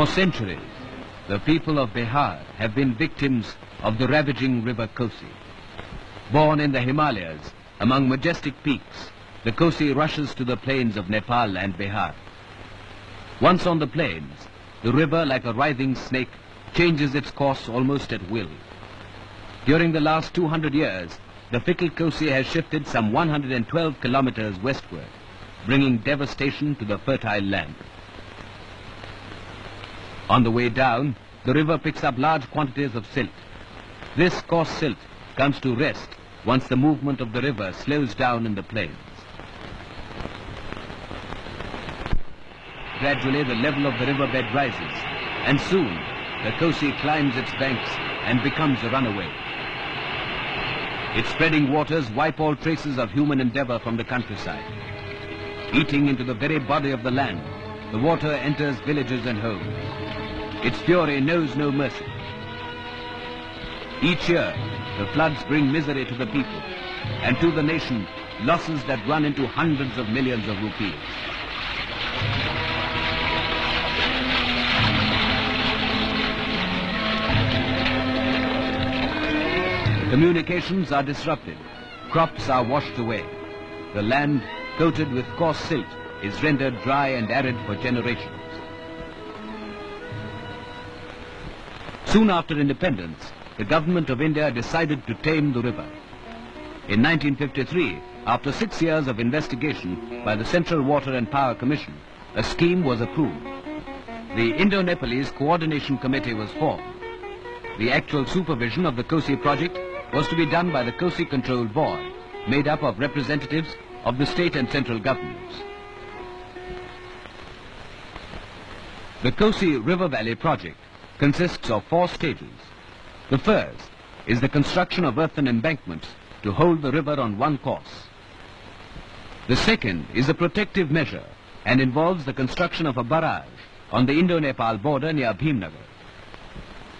For centuries, the people of Bihar have been victims of the ravaging river Kosi. Born in the Himalayas, among majestic peaks, the Kosi rushes to the plains of Nepal and Bihar. Once on the plains, the river, like a writhing snake, changes its course almost at will. During the last 200 years, the fickle Kosi has shifted some 112 kilometers westward, bringing devastation to the fertile land. On the way down, the river picks up large quantities of silt. This coarse silt comes to rest once the movement of the river slows down in the plains. Gradually, the level of the riverbed rises, and soon the Kosi climbs its banks and becomes a runaway. Its spreading waters wipe all traces of human endeavor from the countryside. Eating into the very body of the land, the water enters villages and homes. Its fury knows no mercy. Each year, the floods bring misery to the people, and to the nation, losses that run into hundreds of millions of rupees. Communications are disrupted. Crops are washed away. The land, coated with coarse silt, is rendered dry and arid for generations. Soon after independence, the government of India decided to tame the river. In 1953, after 6 years of investigation by the Central Water and Power Commission, a scheme was approved. The Indo-Nepalese Coordination Committee was formed. The actual supervision of the Kosi project was to be done by the Kosi Control Board, made up of representatives of the state and central governments. The Kosi River Valley project consists of 4 stages. The first is the construction of earthen embankments to hold the river on one course. The second is a protective measure and involves the construction of a barrage on the Indo-Nepal border near Bhimnagar.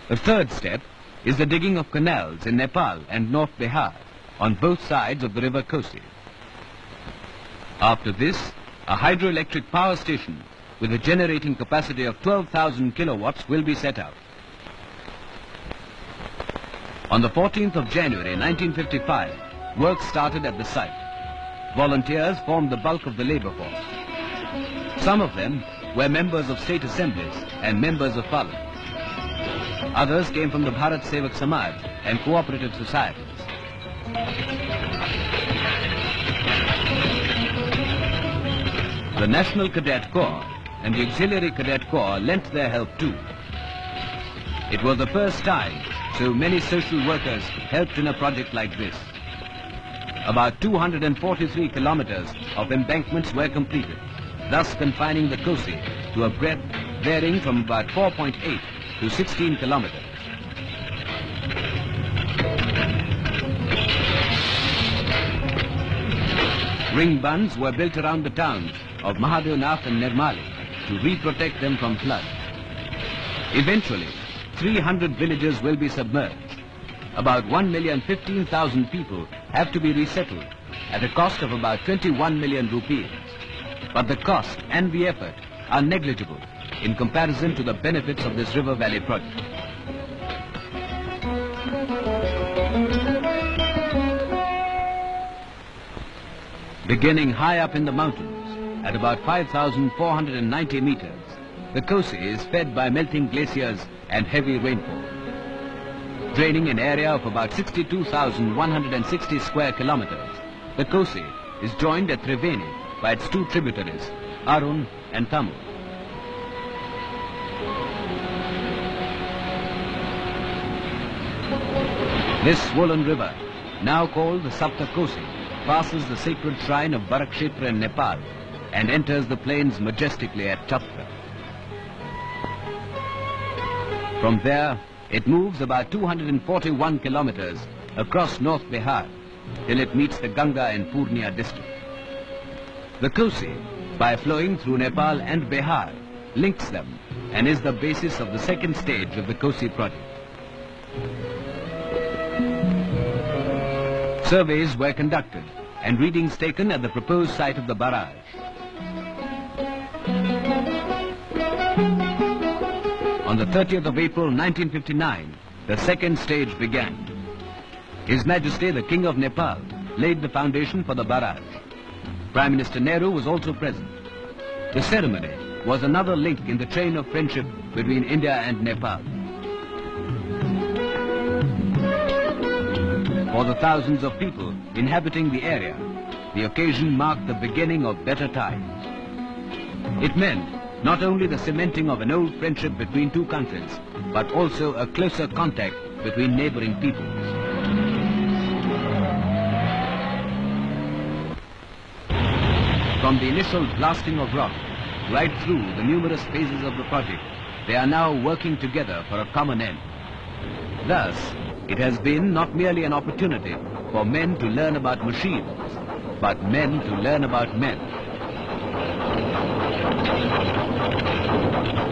The third step is the digging of canals in Nepal and North Bihar on both sides of the river Kosi. After this, a hydroelectric power station with a generating capacity of 12,000 kilowatts will be set up. On the 14th of January 1955, work started at the site. Volunteers formed the bulk of the labor force. Some of them were members of state assemblies and members of parliament. Others came from the Bharat Sevak Samaj and cooperative societies. The National Cadet Corps and the Auxiliary Cadet Corps lent their help too. It was the first time so many social workers helped in a project like this. About 243 kilometers of embankments were completed, thus confining the Kosi to a breadth varying from about 4.8 to 16 kilometers. Ring bunds were built around the towns of Mahadevnath and Nirmali to re-protect them from flood. Eventually, 300 villages will be submerged. About 1,015,000 people have to be resettled at a cost of about 21 million rupees. But the cost and the effort are negligible in comparison to the benefits of this river valley project. Beginning high up in the mountains, at about 5,490 meters, the Kosi is fed by melting glaciers and heavy rainfall. Draining an area of about 62,160 square kilometers, the Kosi is joined at Triveni by its 2 tributaries, Arun and Tamil. This swollen river, now called the Sapta Kosi, passes the sacred shrine of Barakshetra in Nepal and enters the plains majestically at Chapra. From there, it moves about 241 kilometers across North Bihar till it meets the Ganga in Purnia district. The Kosi, by flowing through Nepal and Bihar, links them and is the basis of the second stage of the Kosi project. Surveys were conducted and readings taken at the proposed site of the barrage. On the 30th of April 1959, the second stage began. His Majesty the King of Nepal laid the foundation for the barrage. Prime Minister Nehru was also present. The ceremony was another link in the chain of friendship between India and Nepal. For the thousands of people inhabiting the area, the occasion marked the beginning of better times. It meant not only the cementing of an old friendship between two countries, but also a closer contact between neighboring peoples. From the initial blasting of rock right through the numerous phases of the project, they are now working together for a common end. Thus, it has been not merely an opportunity for men to learn about machines, but men to learn about men.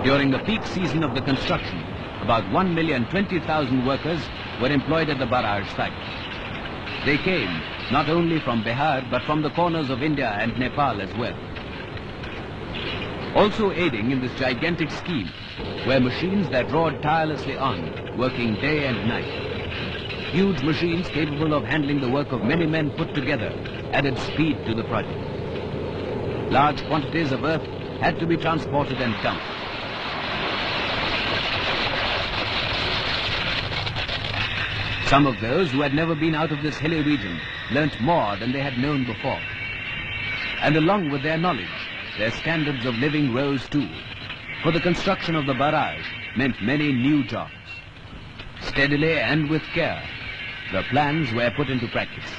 During the peak season of the construction, about 1,020,000 workers were employed at the barrage site. They came not only from Bihar, but from the corners of India and Nepal as well. Also aiding in this gigantic scheme were machines that roared tirelessly on, working day and night. Huge machines capable of handling the work of many men put together added speed to the project. Large quantities of earth had to be transported and dumped. Some of those who had never been out of this hilly region learnt more than they had known before. And along with their knowledge, their standards of living rose too. For the construction of the barrage meant many new jobs. Steadily and with care, the plans were put into practice.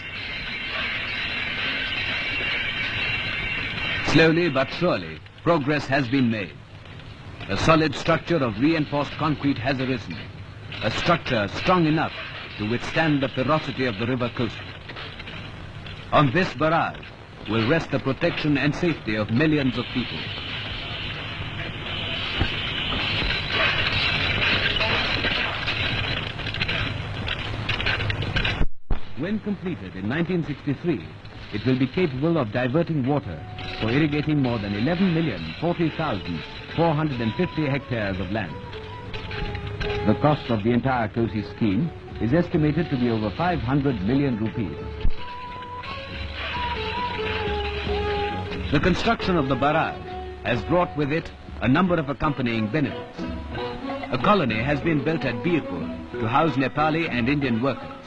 Slowly but surely, progress has been made. A solid structure of reinforced concrete has arisen. A structure strong enough to withstand the ferocity of the river coast. On this barrage will rest the protection and safety of millions of people. When completed in 1963, it will be capable of diverting water for irrigating more than 11,040,450 hectares of land. The cost of the entire Kosi scheme is estimated to be over 500 million rupees. The construction of the barrage has brought with it a number of accompanying benefits. A colony has been built at Birpur to house Nepali and Indian workers.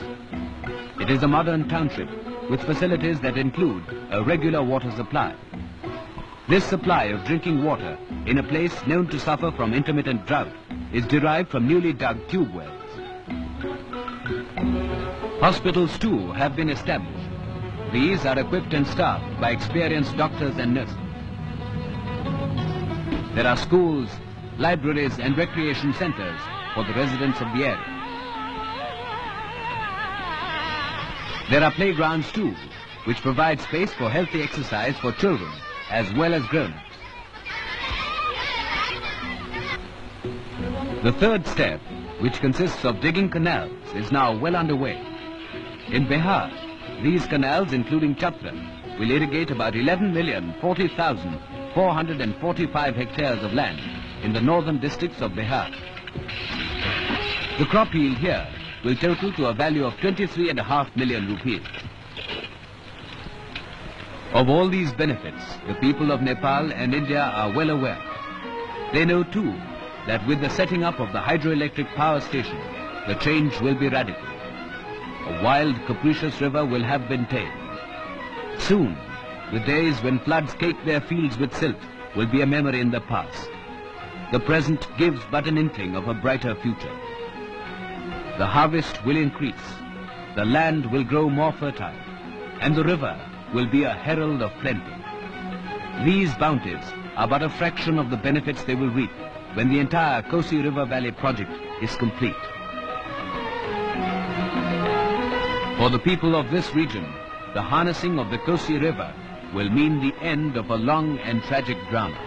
It is a modern township with facilities that include a regular water supply. This supply of drinking water in a place known to suffer from intermittent drought is derived from newly dug tube wells. Hospitals too have been established. These are equipped and staffed by experienced doctors and nurses. There are schools, libraries and recreation centers for the residents of the area. There are playgrounds too, which provide space for healthy exercise for children as well as grown-ups. The third step, which consists of digging canals, is now well underway. In Bihar, these canals, including Chhatra, will irrigate about 11,040,445 hectares of land in the northern districts of Bihar. The crop yield here will total to a value of 23.5 million rupees. Of all these benefits, the people of Nepal and India are well aware. They know too that with the setting up of the hydroelectric power station, the change will be radical. A wild, capricious river will have been tamed. Soon, the days when floods cake their fields with silt will be a memory in the past. The present gives but an inkling of a brighter future. The harvest will increase, the land will grow more fertile, and the river will be a herald of plenty. These bounties are but a fraction of the benefits they will reap when the entire Kosi River Valley project is complete. For the people of this region, the harnessing of the Kosi River will mean the end of a long and tragic drama.